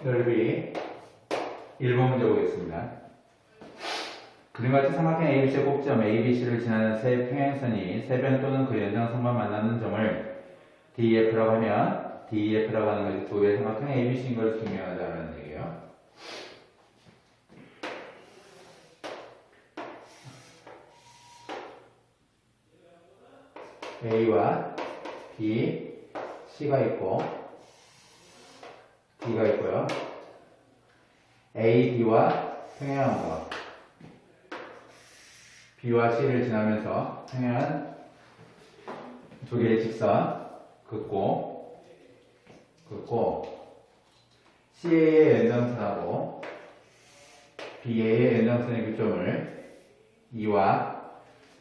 넓이 1번 문제 보겠습니다. 그림같이 삼각형 ABC의 꼭지점 ABC를 지나는 세 평행선이 세변 또는 그 연장선만 만나는 점을 DEF라고 하면 DEF라고 하는 것이 두 개의 삼각형 ABC인 것을 증명하자는 얘기예요. A와 B, C가 있고 D가 있고요. A, D와 평행한 것 B와 C를 지나면서 평행한 두 개의 직선 긋고 CA의 연장선하고 BA의 연장선의 교점을 E와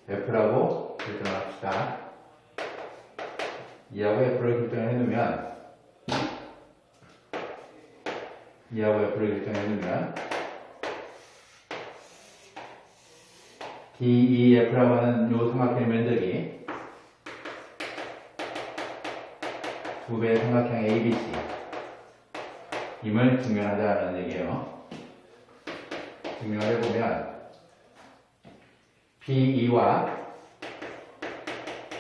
F라고 결정합시다. E하고 F를 결정을 해놓으면 DEF라고 하는 요 삼각형의 면적이 두 배의 삼각형 ABC 임을 증명하자는 얘기예요. 증명을 해보면 BE와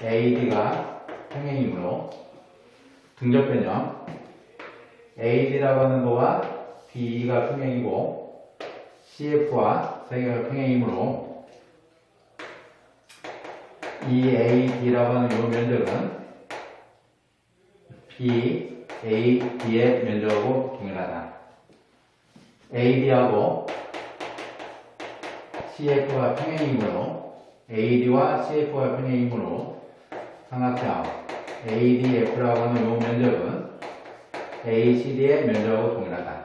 AD가 평행이므로 등적변형 AD라고 하는 거와 BE가 평행이고 CF와 세개가 평행이므로 EAD라고 하는 이 면적은 BAD의 면적하고 동일하다. AD하고 CF가 평행이므로 AD와 CF가 평행이므로 삼각형 ADF라고 하는 이 면적은 ACD의 면적하고 동일하다.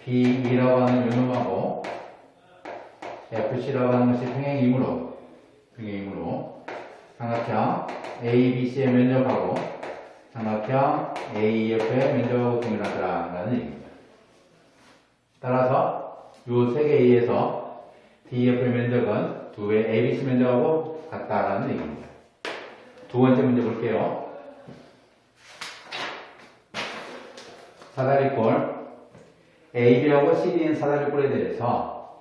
BE라고 하는 이 놈하고 FC라고 하는 것이 평행이므로 삼각형 ABC의 면적하고 삼각형 AEF의 면적하고 동일하다라는 얘기입니다. 따라서 이 세 개에 의해서 DEF의 면적은 두 배의 ABC 면적하고 같다라는 얘기입니다. 두 번째 문제 볼게요. 사다리꼴 AB하고 CD인 사다리꼴에 대해서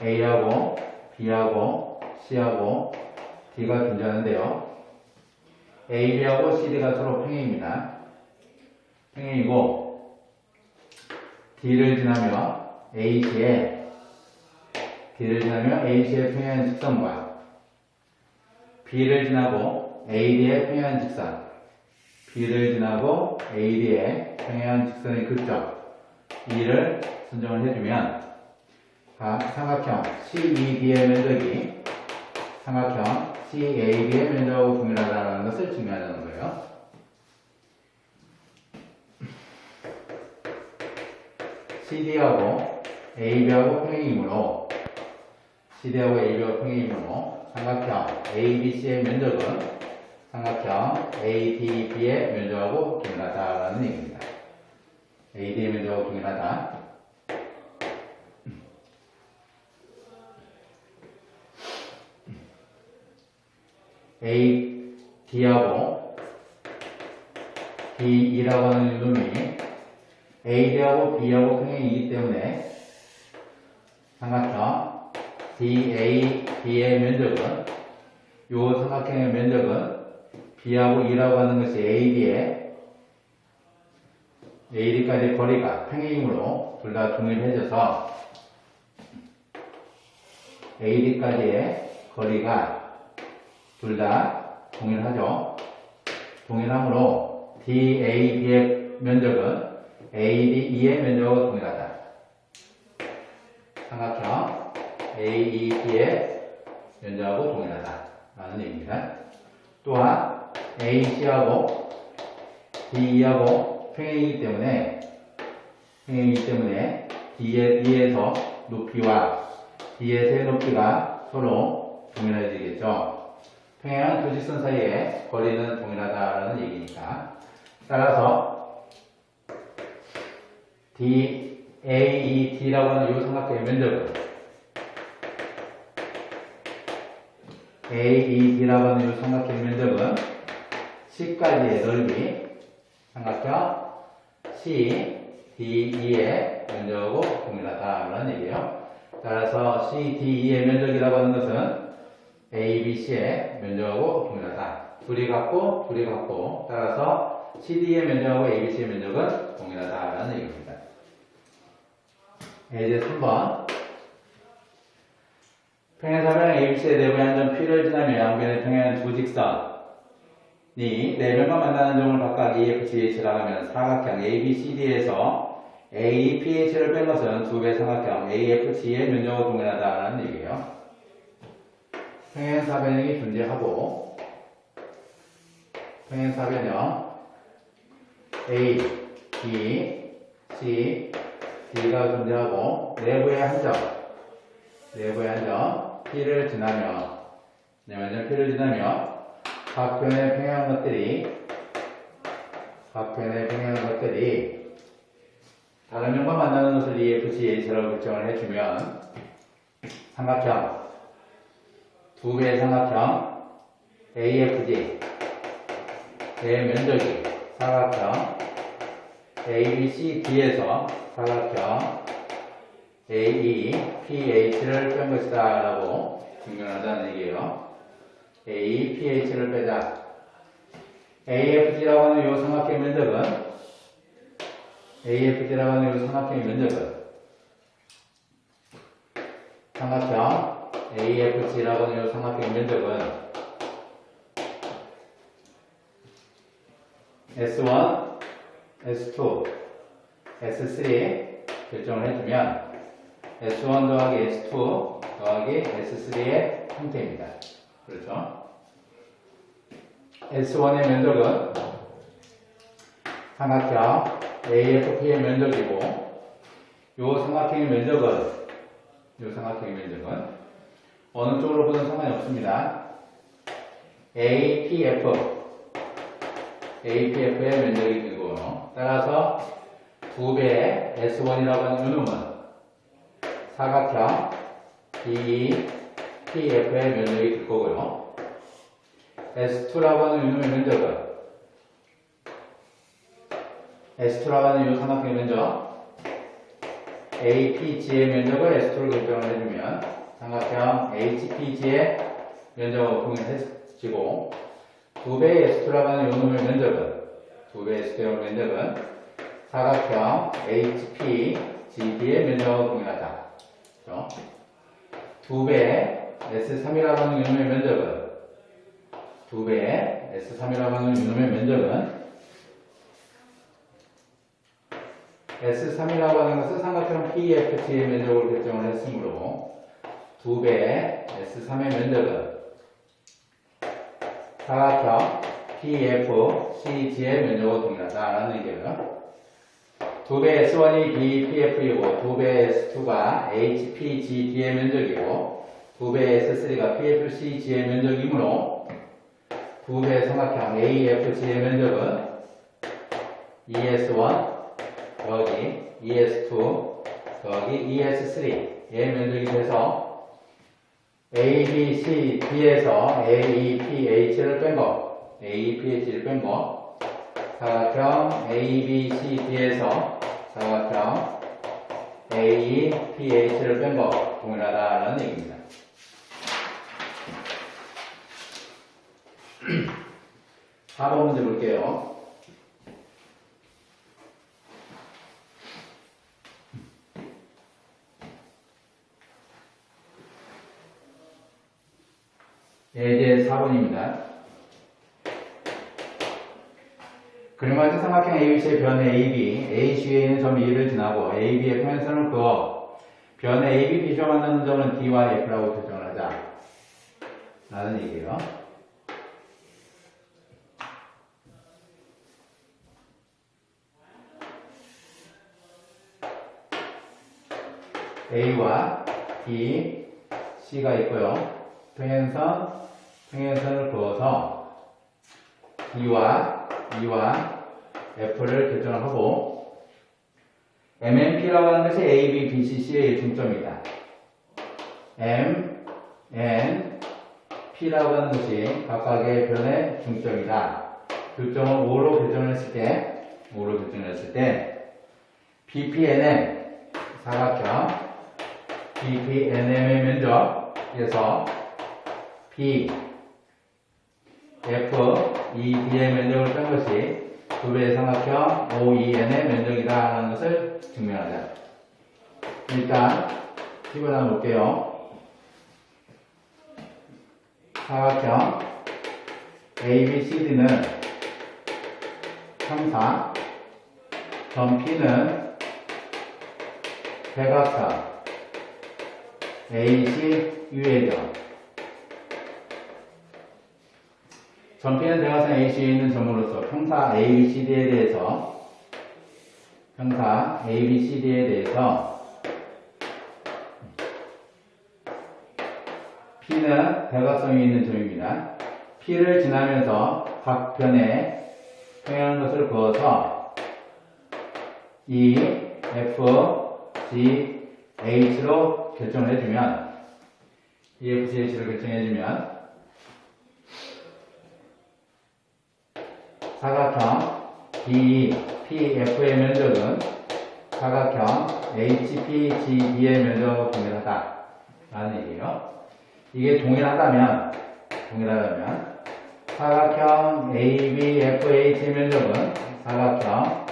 A하고 B하고 C하고 D가 존재하는데요. AB하고 CD가 서로 평행입니다. 평행이고 D를 지나며 AC의 평행한 직선과 B를 지나고 AD의 평행한 직선, B를 지나고 AD의 평행한 직선의 교점 E를 선정을 해주면 삼각형 CED의 면적이 삼각형 CAB의 면적하고 동일하다는 것을 증명하는 거예요. CD하고 AB하고 평행이므로 삼각형 ABC의 면적은 삼각형 ADB의 면적하고 동일하다라는 얘기입니다. AD의 면적하고 동일하다. AD하고 BE라고 하는 놈이 AD하고 B하고 평행이기 때문에 삼각형 DAB의 면적은 요 삼각형의 면적은 B하고 E라고 하는 것이 AD까지의 거리가 평행이므로 둘 다 동일해져서 AD까지의 거리가 둘 다 동일하죠. 동일하므로 DAB의 면적은 ADE의 면적하고 동일하다. 삼각형 AEB의 면적하고 동일하다 라는 얘기입니다. 또한 AC하고 DE하고 평행이기 때문에 D에서 높이와 D에서의 높이가 서로 동일해지겠죠. 평행한 두 직선 사이의 거리는 동일하다라는 얘기니까. 따라서 DAED라고 하는 이 삼각형의 면적은 AED라고 하는 이 삼각형 면적은 C까지의 넓이 삼각형 CDE의 면적하고 동일하다는 얘기예요. 따라서 CDE의 면적이라고 하는 것은 ABC의 면적하고 동일하다. 둘이 같고 따라서 CD의 면적하고 ABC의 면적은 동일하다라는 얘기입니다. 이제 3번 평행사변 ABC의 내부의 한 점 P를 지나며 양변에 평행하는 두 직선이 네 변과 만나는 점을 각각 EFGH라고 하면 사각형 ABCD에서 APH를 뺀 것은 두 배 삼각형 AFG의 면적하고 동일하다라는 얘기예요. 평행사변형이 존재하고 평행사변형 A, B, C, D가 존재하고 내부의 한 점 P를 지나며 각 변에 평행한 것들이 다른 면과 만나는 것을 EFGH라고 결정을 해주면 삼각형 두 배의 삼각형 AFG 의 면적이 사각형 ABCD에서 사각형 AEPH를 뺀 것이다 라고 증명한다는 얘기예요. AEPH를 빼자. AFG라고 하는 이 삼각형의 면적은 삼각형 AFG라고 하는 이 삼각형의 면적은 S1, S2, S3 결정을 해주면 S1 더하기 S2 더하기 S3의 형태입니다. 그렇죠? S1의 면적은 삼각형 AFP의 면적이고 이 삼각형의 면적은 어느 쪽으로 보든 상관이 없습니다. APF의 면적이 되고 따라서 두 배의 S1이라고 하는 이놈은 사각형 DEPF의 면적이 될 거고요. S2라고 하는 이놈의 면적은 S2라고 하는 이 삼각형의 면적 APG의 면적을 S2로 결정을 해주면 삼각형 HPG의 면적으로 동일해지고 두 배의 S2라고 하는 이놈의 면적은 사각형 HPGD의 면적으로 동일하다. 그렇죠? 두 배의 S3이라고 하는 이놈의 면적은 S3이라고 하는 것은 삼각형 PEFG의 면적으로 결정을 했으므로 두 배의 S3의 면적은 사각형 PFCG의 면적으로 동일하다라는 얘기예요. 두 배의 S1이 BPF이고 두 배의 S2가 HPGD의 면적이고 두 배의 S3가 PFCG의 면적이므로 두 배의 삼각형 AFG의 면적은 ES1 더하기 ES2 더하기 ES3의 면적이 돼서 ABCD에서 AEPH를 뺀 거 사각형 ABCD에서 사각형 AEPH를 뺀 거 동일하다라는 얘기입니다. 다음 문제 볼게요. 이제 4번입니다. 그림과 같은 삼각형 ABC의 변 AB, AC에 있는 점 E를 지나고 AB의 평행선을 그어 변 AB, B가 만나는 점은 D와 F라고 결정을 하자 라는 얘기예요. A와 B, C가 있고요. 평행선을 그어서 D와 E와 F를 결정을 하고 MNP라고 하는 것이 A, B, B, C, C의 중점이다. M, N, P라고 하는 것이 각각의 변의 중점이다. 교점을 5로 결정했을 때 BPNM 사각형 BPNM의 면적에서 B, F, ED의 면적을 뺀 것이 두 배의 삼각형 OEN의 면적이다 라는 것을 증명하자. 일단 집어넣어 볼게요. 사각형 ABCD는 평사, 점 P는 대각선 AC 유해점. 점 P는 대각선 AC에 있는 점으로서 평사 ABCD에 대해서 P는 대각선이 있는 점입니다. P를 지나면서 각 변에 평행하는 것을 그어서 E, F, G, H로 결정을 해주면 E, F, G, H를 결정해주면 사각형 BPF의 면적은 사각형 HPGD의 면적과 동일하다 라는 얘기예요. 이게 동일하다면 사각형 ABFH의 면적은 사각형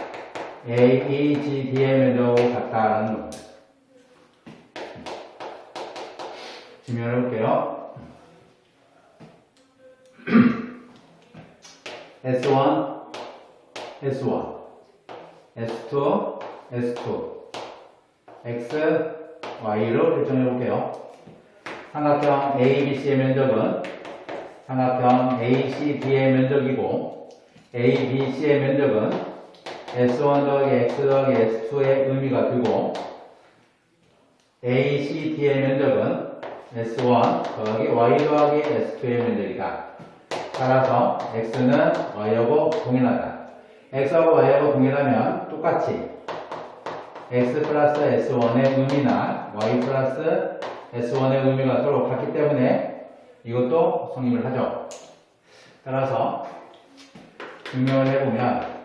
AEGD의 면적과 같다라는 겁니다. 증명해 볼게요. S1, S1, S2, S2, X, Y로 결정해 볼게요. 삼각형 ABC의 면적은 삼각형 ACD의 면적이고 ABC의 면적은 S1 더하기 X 더하기 S2의 의미가 되고 ACD의 면적은 S1 더하기 Y 더하기 S2의 면적이다. 따라서 X는 Y하고 동일하다. X하고 Y하고 동일하면 똑같이 X 플러스 S1의 의미나 Y 플러스 S1의 의미가 서로 같기 때문에 이것도 성립을 하죠. 따라서 증명을 해보면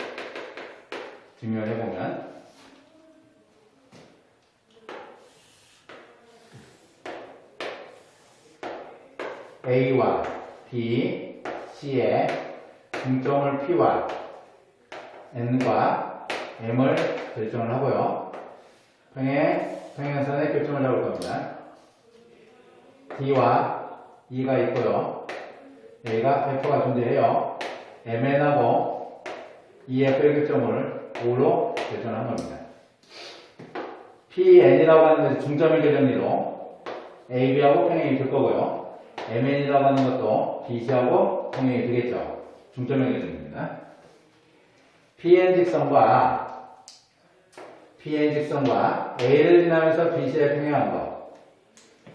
A와 B, C의 중점을 P와 N과 M을 결정을 하고요. 평행선의 교점을 잡을 겁니다. D와 E가 있고요. A가 F가 존재해요. MN하고 EF의 교점을 O로 결정한 겁니다. PN이라고 하는 것이 중점의 교정리로 AB하고 평행이 될 거고요. MN이라고 하는 것도 BC하고 평행이 되겠죠. 중점의 교정입니다. PN 직선과 A를 지나면서 BC에 평행한 것.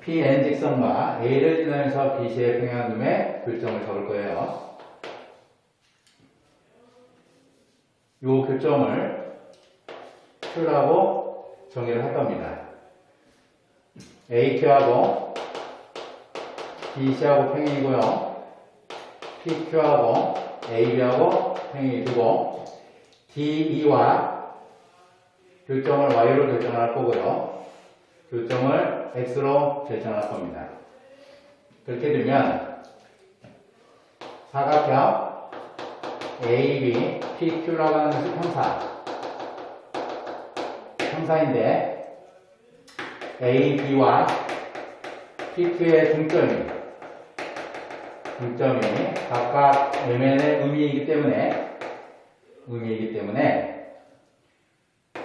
PN 직선과 A를 지나면서 BC에 평행한 놈의 교점을 잡을 거예요. 이 교점을 Q라고 정의를 할 겁니다. AQ하고 BC하고 평행이고요. PQ하고 AB하고 평행이 되고 DE와 교점을 Y로 결정할 거고요. 교점을 X로 결정할 겁니다. 그렇게 되면 사각형 AB, PQ라고 하는 것이 평사인데 AB와 PQ의 중점이 각각 MN의 의미이기 때문에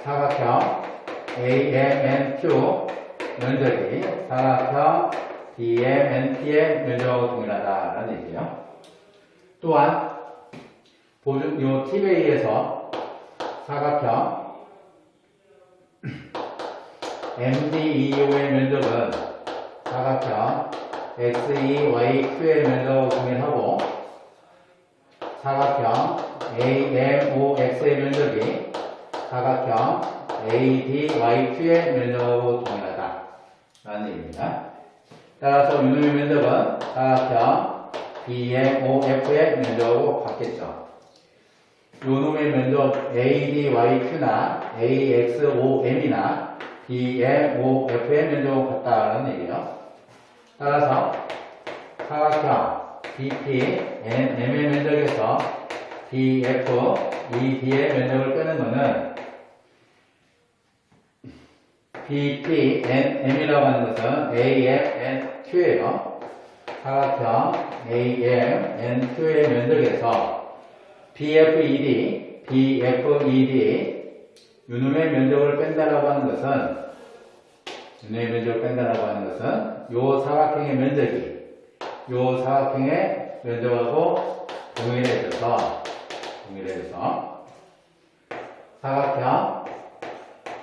사각형 AMNQ 면적이 사각형 DMNP의 면적하고 동일하다라는 얘기예요. 또한 이 팁에 의해서 사각형 MDEO의 면적은 사각형 XEYQ의 면적하고 동일하고 사각형 AMOX의 면적이 사각형 ADYQ의 면적하고 동일하다 라는 얘기입니다. 따라서 유놈의 면적은 사각형 BMOF의 면적하고 같겠죠. 요놈의 면적 ADYQ나 AXOM이나 BMOF의 면적하고 같다는 얘기예요. 따라서 사각형 BPNM의 면적에서 BFED의 면적을 빼는 것은 BPNM이라고 하는 것은 AMNQ예요. 사각형 AMNQ의 면적에서 BFED, 유놈의 면적을 뺀다라고 하는 것은 유놈의 면적을 뺀다라고 하는 것은 요 사각형의 면적이 요 사각형의 면적하고 동일해져서 사각형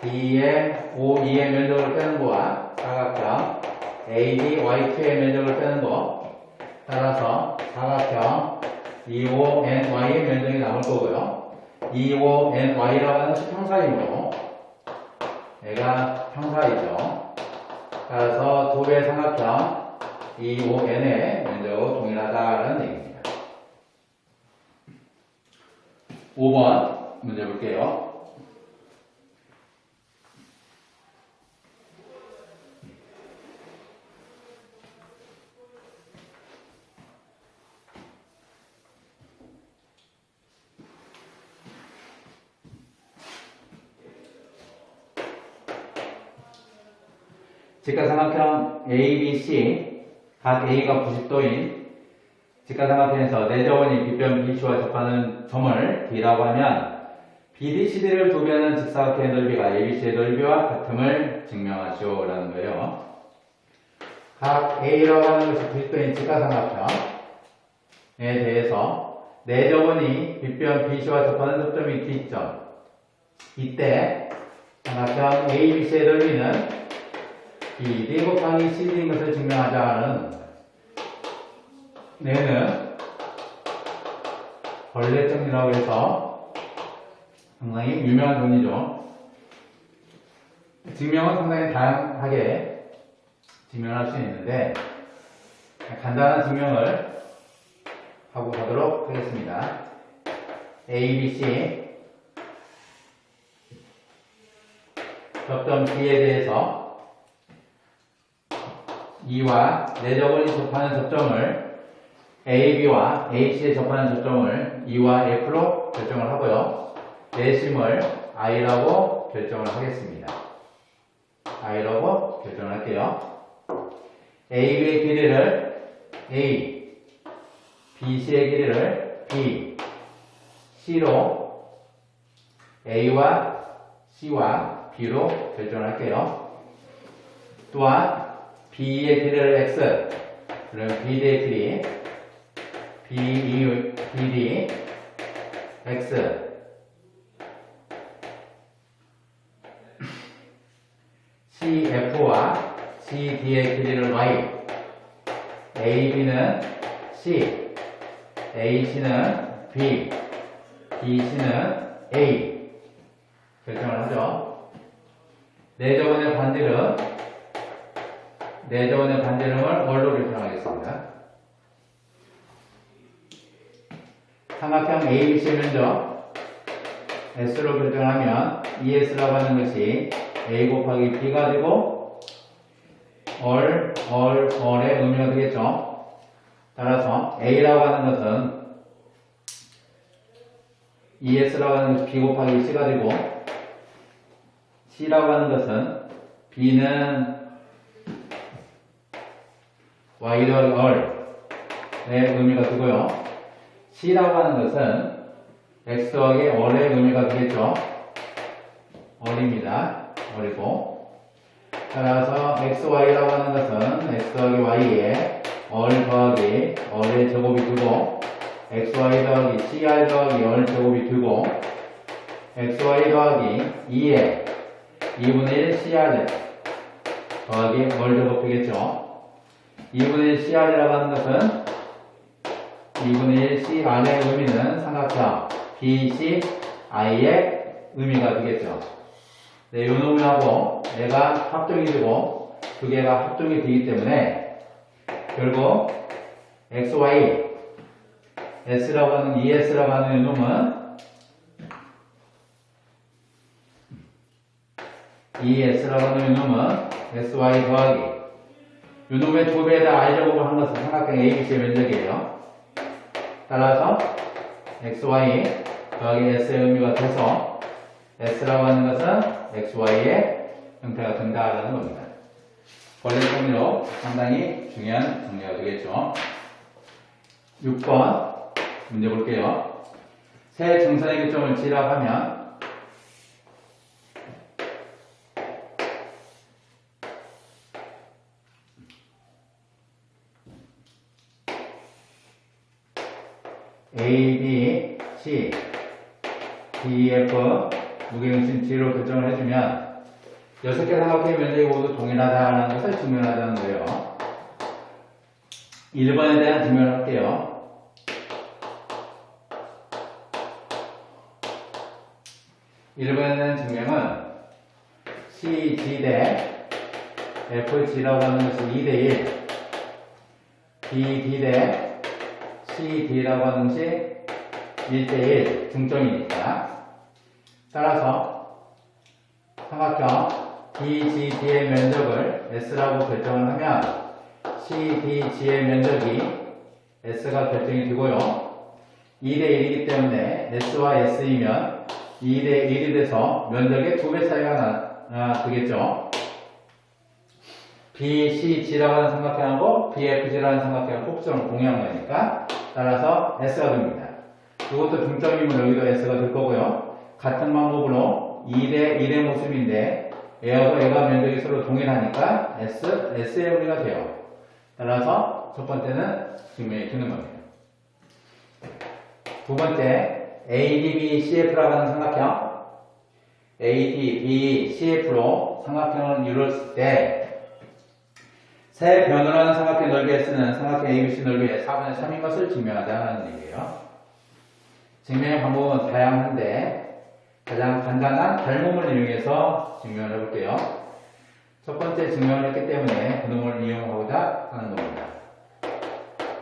BMOE의 면적을 빼는 거와 사각형 ADYQ의 면적을 빼는 거 따라서 사각형 EONY의 면적이 남을 거고요. EONY라고 하는 것이 평사이므로 얘가 평사이죠. 따라서 두 배의 삼각형 EON의 면적하고 동일하다는 얘기입니다. 5번 문제 볼게요. 직각삼각형 ABC, 각 A가 90도인 직각삼각형에서 내저원이 빗변 BC와 접하는 점을 D라고 하면 BD, CD를 두 배하는 직사각형의 넓이가 ABC의 넓이와 같음을 증명하시오 라는 거예요. 각 A라고 하는 것이 90도인 직각삼각형에 대해서 내저원이 빗변 BC와 접하는 접점이 D점. 이때 삼각형 ABC의 넓이는 BD 곱하기 CD인 것을 증명하자는 얘는 벌레 정리라고 해서 상당히 유명한 논리죠. 증명은 상당히 다양하게 증명할 수 있는데 간단한 증명을 하고 가도록 하겠습니다. ABC 접점 D에 대해서 E와 내저원이 접하는 접점을 AB와 AC에 접하는 접점을 E와 F로 결정을 하고요. 내심을 I라고 결정을 하겠습니다. I라고 결정을 할게요. AB의 길이를 A, BC의 길이를 B, C로 A와 C와 B로 결정을 할게요. 또한 B의 길이를 X, 그러면 BD의 길이 BD X, CF와 CD의 길이를 Y, AB는 C, AC는 B, BC는 A 결정을 하죠. 내저원의 반지름을 뭘로 결정하겠습니다. 삼각형 ABC 면적 S로 결정하면 ES라고 하는 것이 A 곱하기 B가 되고 all의 의미가 되겠죠. 따라서 A라고 하는 것은 ES라고 하는 것이 B 곱하기 C가 되고 C라고 하는 것은 B는 Y 더하기 all의 의미가 되고요. C라고 하는 것은 X 더하기 all의 의미가 되겠죠. all입니다. all이고 따라서 XY라고 하는 것은 X 더하기 Y에 all 더하기 all의 제곱이 되고 XY 더하기 CR 더하기 all 제곱이 되고 XY 더하기 2에 2분의 1 CR 더하기 all 제곱 되겠죠. 2분의 1 CR이라고 하는 것은 2분의 1 CR의 의미는 삼각형 BCI의 의미가 되겠죠. 네, 요 놈하고 얘가 합동이 되고 두 개가 합동이 되기 때문에 결국 XY S라고 하는 ES라고 하는 이놈은 ES라고 하는 이놈은 SY 더하기 이놈의 두 배에다 R 제곱을 한 것은 삼각형 ABC의 면적이에요. 따라서 XY 더하기 S의 의미가 돼서 S라고 하는 것은 XY의 형태가 된다라는 겁니다. 원래 정리로 상당히 중요한 정리가 되겠죠. 6번 문제 볼게요. 세 정선의 교점을 G라고 하면 A, B, C, D, F 무게중심 G로 결정을 해주면 6개 삼각형의 면적이 모두 동일하다는 것을 증명하자는 거예요. 1번에 대한 증명을 할게요. 1번에 대한 증명은 CG 대 FG라고 하는 것이 2대1, BD 대 CD라고 하는 것이 1대1 중점이니까 따라서 삼각형 DGD의 면적을 S라고 결정을 하면 CDG의 면적이 S가 결정이 되고요. 2대1이기 때문에 S와 S이면 2대1이 돼서 면적의 2배 차이가 되겠죠. BCG라고 하는 삼각형하고 BFG라는 삼각형은 꼭지점을 공유한 거니까 따라서 S가 됩니다. 이것도 중점이면 여기도 S가 될 거고요. 같은 방법으로 2대1의 모습인데 얘하고 얘가 면적이 서로 동일하니까 S의 의미가 돼요. 따라서 첫 번째는 증명이 되는 겁니다. 두 번째, ADB, CF라고 하는 삼각형 ADB, CF로 삼각형을 이뤘을 때 세 변으로 하는 삼각형 넓이에 쓰는 삼각형 ABC 넓이의 4분의 3인 것을 증명하자는 얘기예요. 증명의 방법은 다양한데 가장 간단한 닮음을 이용해서 증명을 해볼게요. 첫 번째 증명을 했기 때문에 그놈을 이용하고자 하는 겁니다.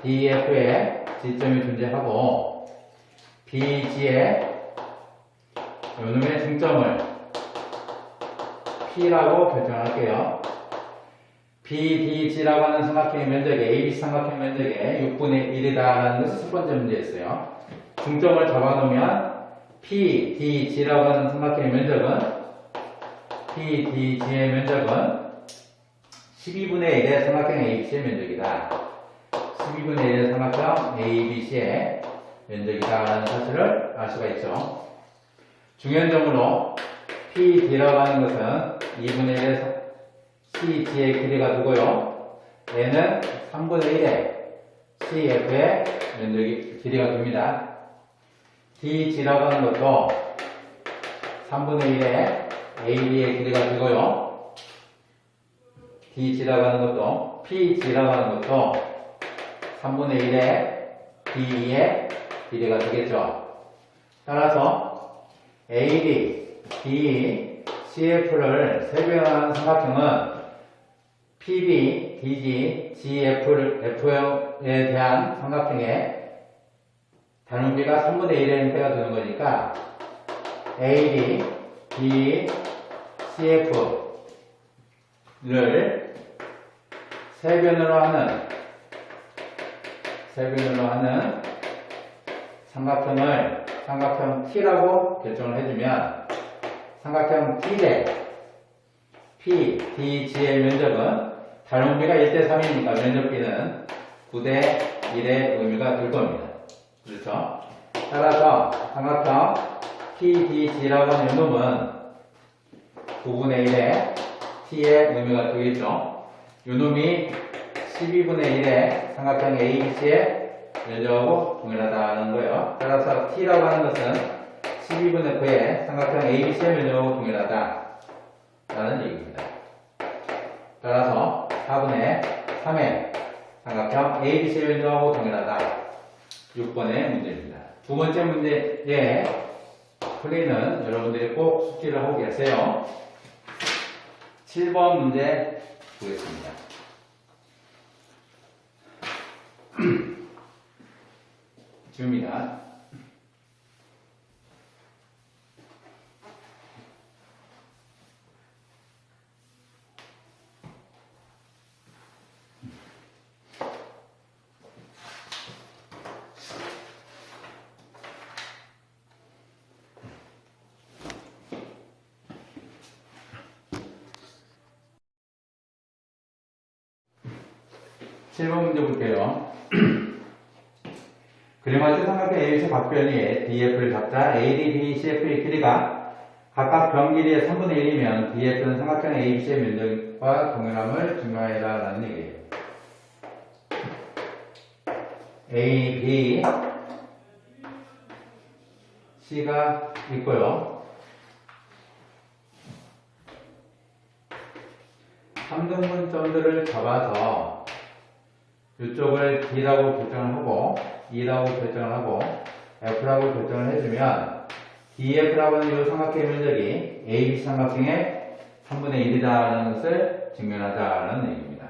DF에 G점이 존재하고 BG에 요놈의 중점을 P라고 결정할게요. BDG라고 하는 삼각형의 면적이 ABC 삼각형 면적의 6분의 1이다라는 것이 첫 번째 문제였어요. 중점을 잡아놓으면 PDG라고 하는 삼각형의 면적은 PDG의 면적은 12분의 1의 삼각형 ABC의 면적이다. 12분의 1의 삼각형 ABC의 면적이다라는 사실을 알 수가 있죠. 중연점으로 PD라고 하는 것은 2분의 1의 CG의 길이가 되고요. 얘는 3분의 1의 CF의 면적이 길이가 됩니다. DG라고 하는 것도 3분의 1의 AB의 길이가 되고요. DG라고 하는 것도 PG라고 하는 것도 3분의 1의 DE의 길이가 되겠죠. 따라서 AD, DE, CF를 세변화하는 삼각형은 PB, DG, GF에 대한 삼각형의 닮음비가 3분의 1의 형태가 되는 거니까 AD, DE, CF를 세변으로 하는 삼각형 T라고 결정을 해주면 삼각형 T 대 P, DG의 면적은 닮음비가 1대3이니까 면적비는 9대 1의 의미가 될 겁니다. 그렇죠? 따라서 삼각형 PDG라고 하는 요놈은 9분의 1의 T의 의미가 되겠죠. 요놈이 12분의 1의 삼각형 ABC의 면적하고 동일하다는 거예요. 따라서 T라고 하는 것은 12분의 9의 삼각형 ABC의 면적하고 동일하다 라는 얘기입니다. 따라서 4분의 3의 삼각형 ABC의 면적하고 동일하다. 6번의 문제입니다. 두 번째 문제의 풀이는 여러분들이 꼭 숙지를 하고 계세요. 7번 문제 보겠습니다. 지웁니다. (7번) 문제 볼게요. 그림화된 삼각형 ABC 각 변이의 DF를 잡자 AD, B, CF의 길이가 각각 변 길이의 3분의 1이면 DF는 삼각형 ABC의 면적과 동일함을 증명해라 라는 얘기예요. A, B, C가 있고요. 3등분점들을 잡아서 이쪽을 D라고 결정을 하고 E라고 결정을 하고 F라고 결정을 해주면 DF라고 하는 이 삼각형의 면적이 ABC 삼각형의 3분의 1이다라는 것을 증명하자라는 얘기입니다.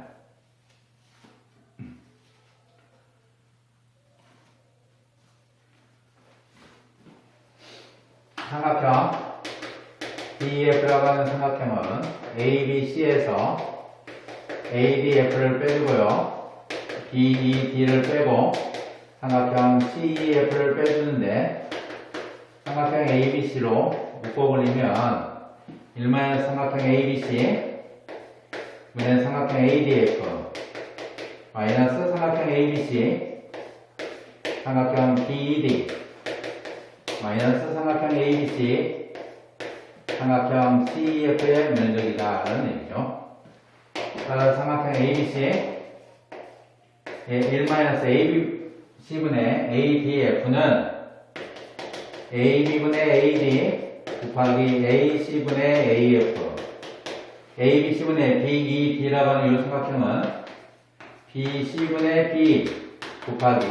삼각형 DEF라고 하는 삼각형은 ABC에서 ADF를 빼주고요. BED를 빼고 삼각형 CEF를 빼주는데 삼각형 ABC로 묶어버리면 1마이너스 삼각형 ABC 분의 삼각형 ADF 마이너스 삼각형 ABC 삼각형 BED 마이너스 삼각형 ABC 삼각형 CEF의 면적이다 라는 얘기죠. 따라서 삼각형 ABC 1-ABC분의 ADF는 AB분의 AD 곱하기 AC분의 AF ABC분의 BED라고 하는 이 삼각형은 BC분의 B 곱하기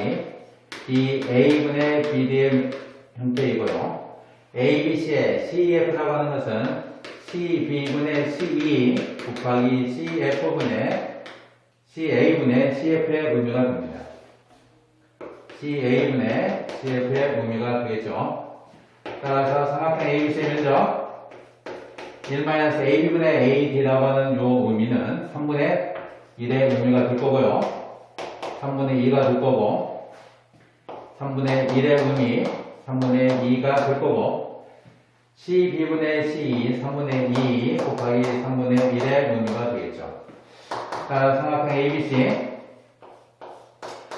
BA분의 BD의 형태이고요. ABC의 CEF라고 하는 것은 CB분의 CE 곱하기 CA분의 CF의 의미가 됩니다. CA분의 CF의 의미가 되겠죠. 따라서 삼각형 ABC의 면적 1-AB분의 AD라고 하는 이 의미는 3분의 1의 의미가 될 거고요. 3분의 2가 될 거고 3분의 1의 의미 3분의 2가 될 거고 CB분의 CE 3분의 2 곱하기 3분의 1의 의미가 되겠죠. 따라서 삼각형 ABC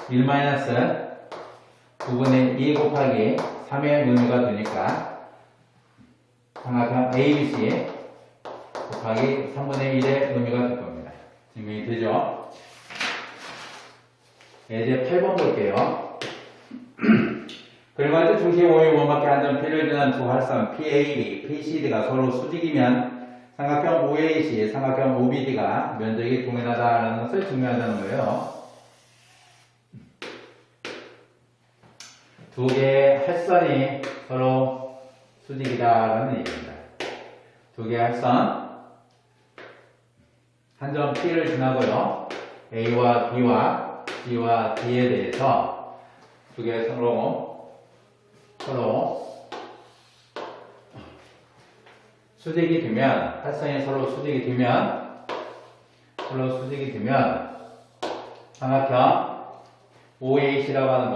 1-9분의 2 곱하기 3의 의미가 되니까 삼각형 ABC 곱하기 3분의 1의 의미가 될 겁니다. 증명이 되죠? 네, 이제 8번 볼게요. 그림화된 중심 O의 원밖에 한 점 P를 지난 두 활선 PAB, PCD가 서로 수직이면 삼각형 OAC, 삼각형 OBD가 면적이 동일하다는 것을 증명하자는 거예요. 두 개의 활선이 서로 수직이다라는 얘기입니다. 두 개의 활선 한 점 P를 지나고요. A와 B와 C와 D에 대해서 두 개의 서로 수직이 되면 활선이 서로 수직이 되면 삼각형 OAC라고 하는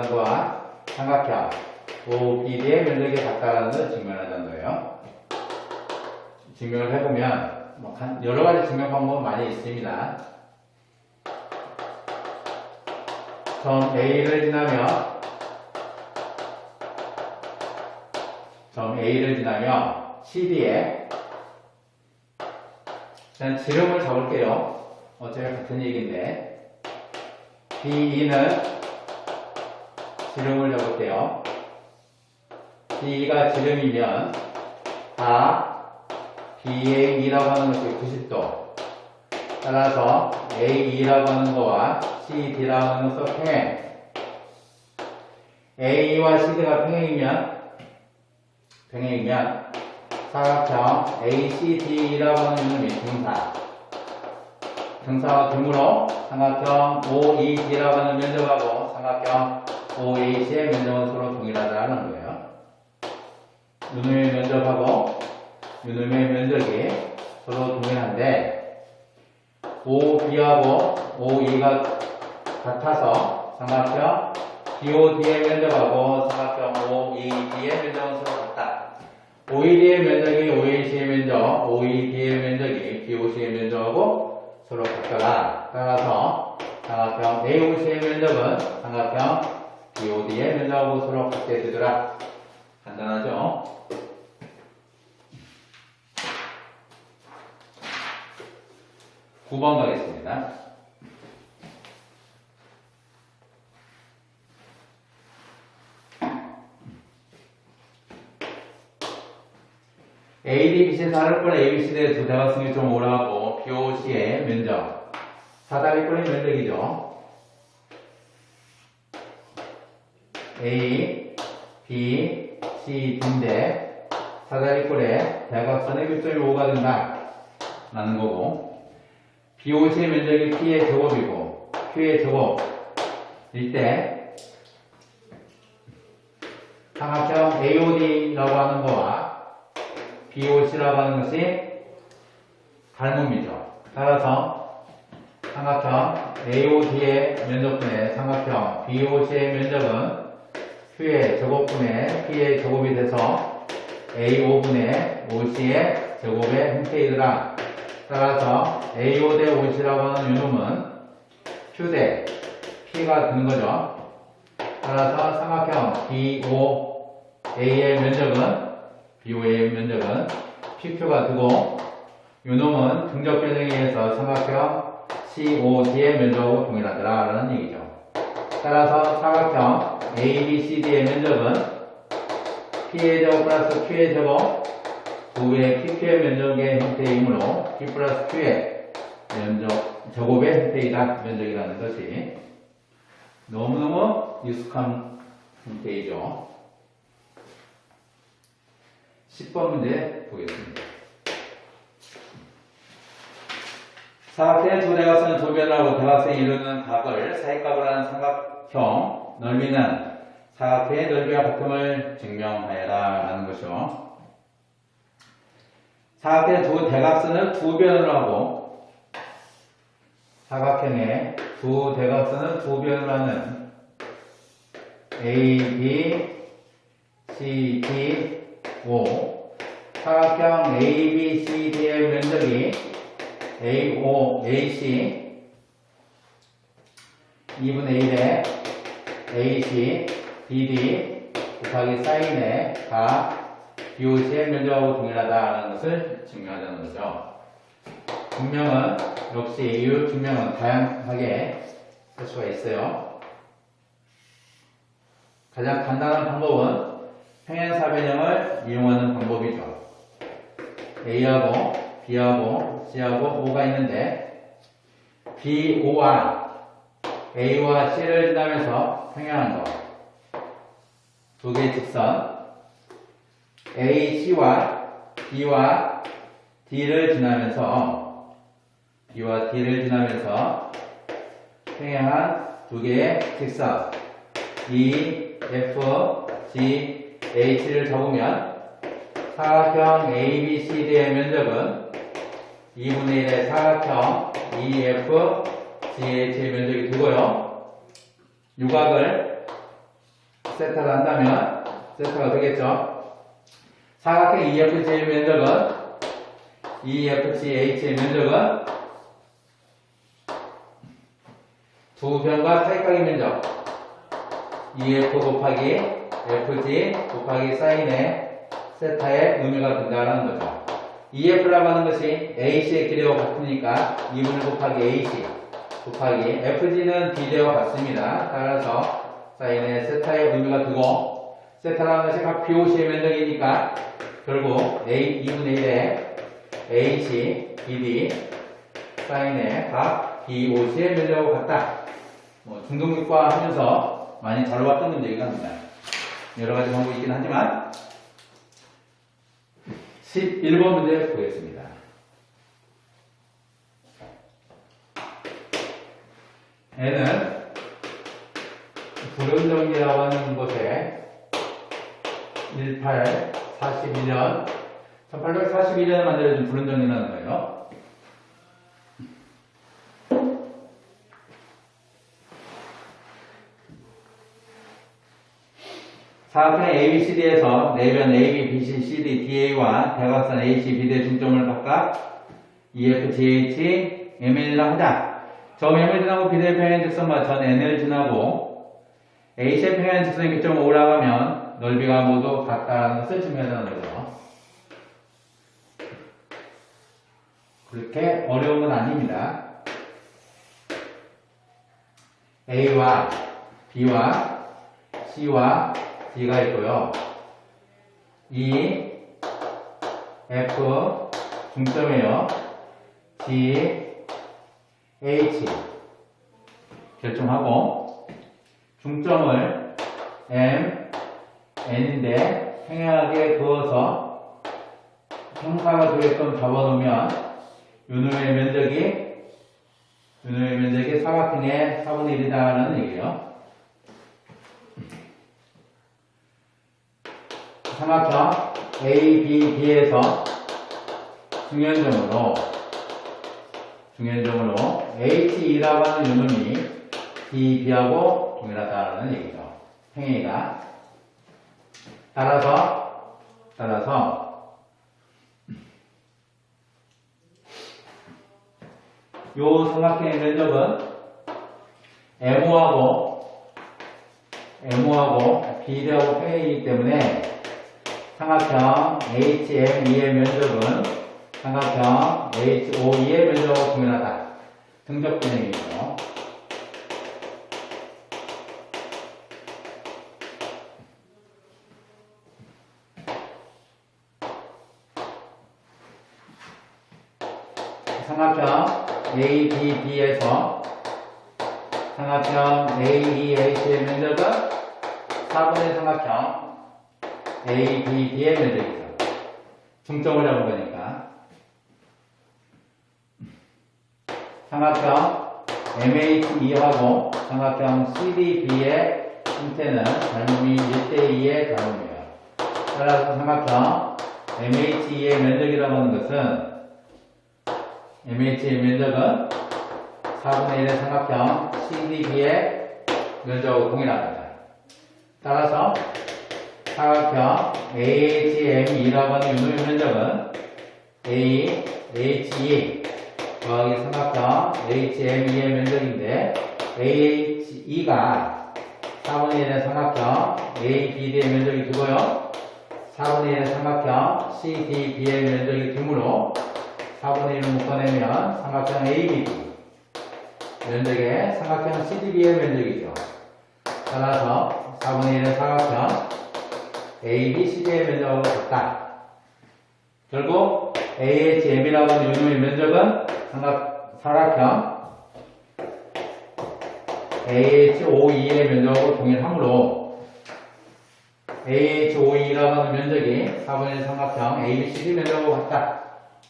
거와 삼각형 OBD의 면적이 같다라는 걸 증명하자는 거예요. 증명을 해보면 여러 가지 증명 방법은 많이 있습니다. 점 A를 지나며 CD에 일단 지름을 잡을게요. 어차피 같은 얘기인데 BE는 지름을 잡을게요. BE가 지름이면 다 BAE라고 하는 것이 90도 따라서 AE라고 하는 거와 CD라고 하는 것은 평행 AE와 CD가 평행이면 사각형 ACD라고 하는 이름이 등사 등사와 등으로 삼각형 OED라고 하는 면적하고 삼각형 OAC의 면적은 서로 동일하다는 거예요. 요놈의 면적하고 요놈의 면적이 서로 동일한데 OB하고 OE가 같아서 삼각형 BOD의 면적하고 삼각형 OED의 면적은 서로 같다. OED의 면적이 OAC의 면적, OED의 면적이 BOC의 면적하고 서로 같더라. 따라서 삼각형 AOC의 면적은 삼각형 BOD의 면적하고 서로 같게 되더라. 간단하죠? 9번 가겠습니다. AD, BC 사다리꼴 ABC의 두 대각선이 좀 오라고 BOC의 면적, 사다리꼴의 면적이죠. A, B, C, D인데 사다리꼴의 대각선의 교점이 5가 된다 라는 거고, BOC의 면적이 P의 제곱이고 Q의 제곱일 때 삼각형 AOD라고 하는 거와 BOC라고 하는 것이 닮음이죠. 따라서 삼각형 AOD의 면적분의 삼각형 BOC의 면적은 Q의 제곱분의 P의 제곱이 돼서 A5분의 OC의 제곱의 형태이더라. 따라서 A5 대 OC라고 하는 요놈은 Q 대 P가 되는 거죠. 따라서 삼각형 BOA의 면적은 BOA의 면적은 PQ가 되고 요놈은 등적 변형에 의해서 삼각형 COD의 면적하고 동일하더라 라는 얘기죠. 따라서 삼각형 ABCD의 면적은 P의 제곱 플러스 Q의 제곱 2배의 PQ의 면적의 형태이므로 P 플러스 Q의 면적, 제곱의 형태이다. 면적이라는 것이 너무너무 익숙한 형태이죠. 10번 문제 보겠습니다. 사각형의 두 대각선을 두 변을 하고 대각선이 이루는 각을 사이각을 하는 삼각형 넓이는 사각형의 넓이와 같음을 증명하여라 라는 것이요. 사각형의 두 대각선을 두 변을 하고 사각형의 두 대각선을 두 변을 하는 A, B, C, D, O 사각형 A, B, C, D의 면적이 AO, AC 2분의 1에 AC, BD 곱하기 사인의 각 BOC의 면적하고 동일하다는 것을 증명하자는 거죠. 증명은 역시 이 증명은 다양하게 할 수가 있어요. 가장 간단한 방법은 평행사변형을 이용하는 방법이죠. A하고 B하고 C하고 O가 있는데 B, O와 A와 C를 지나면서 평행한 거 두 개의 직선 A, C와 B와 D를 지나면서 평행한 두 개의 직선 E, F, G, H를 잡으면 사각형 ABCD의 면적은 2분의 1의 사각형 EF, GH의 면적이 되고요. 유각을 세타를 한다면 세타가 되겠죠. 사각형 EFG의 면적은 EFGH의 면적은 두 변과 사이각의 면적 EF 곱하기 FG 곱하기 사인의 세타의 의미가 된다는 거죠. EF라고 하는 것이 AC의 길이와 같으니까 2분의 곱하기 AC 곱하기 FG는 D제와 같습니다. 따라서 사인의 세타의 의미가 되고 세타라는 것이 각 BOC의 면적이니까 결국 A 2분의 1의 AC, BD 사인의 각 BOC의 면적하고 같다. 중등교과 하면서 많이 다뤄봤던 문제이긴 합니다. 여러 가지 방법이 있긴 하지만 11번 문제 보겠습니다. N은 불운정리라고 하는 곳에 1841년 1841년에 만들어진 불운정리라는 거예요. 사각형 ABCD에서 내변 AB, BC, CD, DA와 대각선 AC, BD의 중점을 각각 EF, GH, MN이라 하자. 점 M을 지나고 BD의 평행 직선과 전 N을 지나고 AC의 평행 직선이 기점으로 올라가면 넓이가 모두 같다는 것을 증명하자는 거죠. 그렇게 어려운 건 아닙니다. A와 B와 C와 D가 있고요. E, F 중점이에요. G, H 결정하고 중점을 M, N인데 평행하게 그어서 평가가 되게끔 잡아놓으면 요놈의 면적이 사각형의 4분의 1이다라는 얘기예요. 삼각형 ABD에서 중연점으로 HE라고 하는 요놈이 DB하고 동일하다라는 얘기죠. 평행이다. 따라서 요 삼각형의 면적은 M호하고 BD하고 평행이기 때문에 삼각형 HME의 면적은 삼각형 HOE의 면적하고 동일하다. 등적 분행이죠. 삼각형 ABD에서 삼각형 AEH의 면적은 4분의 삼각형 ABD의 면적이죠. 중점을 잡은 거니까. 삼각형 MHE하고 삼각형 CDB의 형태는 닮음이 1대2의 닮음이에요. 따라서 삼각형 MHE의 면적이라고 하는 것은 MH의 면적은 4분의 1의 삼각형 CDB의 면적하고 동일합니다. 따라서 사각형 AHME라고 하는 요놈의 면적은 AHE 더하기 삼각형 HME의 면적인데 AHE가 4분의 1의 삼각형 ABD의 면적이 되고요. 4분의 1의 삼각형 CDB의 면적이 되므로 4분의 1을 묶어내면 삼각형 ABD 면적의 삼각형 CDB의 면적이죠. 따라서 4분의 1의 삼각형 ABCD의 면적하고 같다. 결국 AHM이라고 하는 요놈의 면적은 사각형 AHOE의 면적하고 동일하므로 AHOE라고 하는 면적이 4분의 1 삼각형 ABCD 면적하고 같다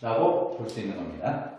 라고 볼 수 있는 겁니다.